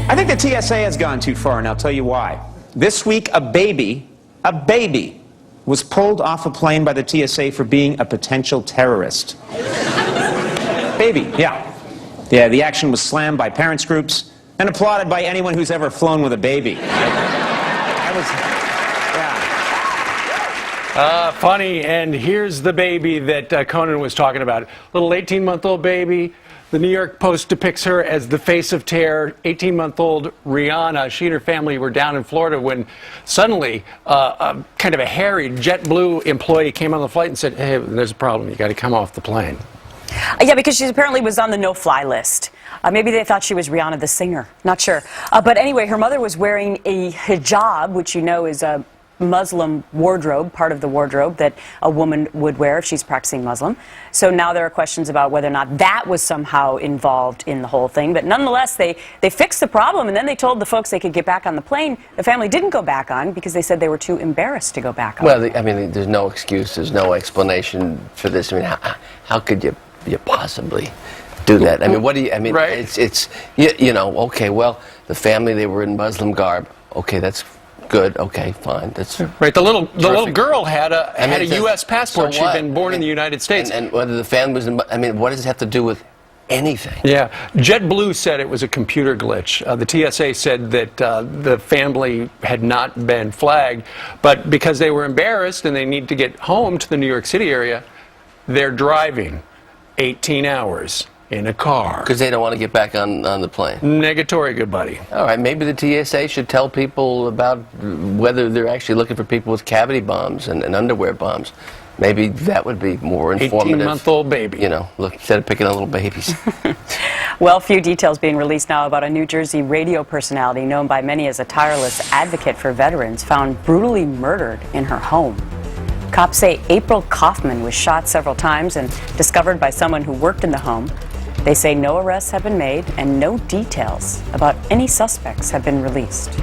I think the TSA has gone too far, and I'll tell you why. This week, a baby, was pulled off a plane by the TSA for being a potential terrorist. Baby, yeah. Yeah, the action was slammed by parents' groups and applauded by anyone who's ever flown with a baby. That was, yeah. Funny, and here's the baby that Conan was talking about. Little 18-month-old baby. The New York Post depicts her as the face of terror. 18-month-old Rihanna. She and her family were down in Florida when suddenly kind of a hairy JetBlue employee came on the flight and said, hey, there's a problem. You got to come off the plane. Yeah, because she apparently was on the no-fly list. Maybe they thought she was Rihanna the singer. Not sure. But anyway, her mother was wearing a hijab, which you know is a Muslim wardrobe, part of the wardrobe that a woman would wear if she's practicing Muslim. So now there are questions about whether or not that was somehow involved in the whole thing. But nonetheless, they fixed the problem, and then they told the folks they could get back on the plane. The family didn't go back on because they said they were too embarrassed to go back on. Well, I mean, there's no excuse, there's no explanation for this. I mean, how could you possibly do that? I mean, what do you, I mean, right. it's you know, okay, well, the family, they were in Muslim garb. Okay, that's good. Okay, fine. That's right. The little girl had a U.S. passport. So she'd been born in the United States. And whether the family was in, I mean, what does it have to do with anything? Yeah. JetBlue said it was a computer glitch. The TSA said that the family had not been flagged, but because they were embarrassed and they need to get home to the New York City area, they're driving 18 hours in a car. Because they don't want to get back on the plane. Negatory, good buddy. All right, maybe the TSA should tell people about whether they're actually looking for people with cavity bombs and underwear bombs. Maybe that would be more informative. 18-month-old baby. You know, look, instead of picking on little babies. Well, few details being released now about a New Jersey radio personality known by many as a tireless advocate for veterans found brutally murdered in her home. Cops say April Kaufman was shot several times and discovered by someone who worked in the home. They say no arrests have been made and no details about any suspects have been released.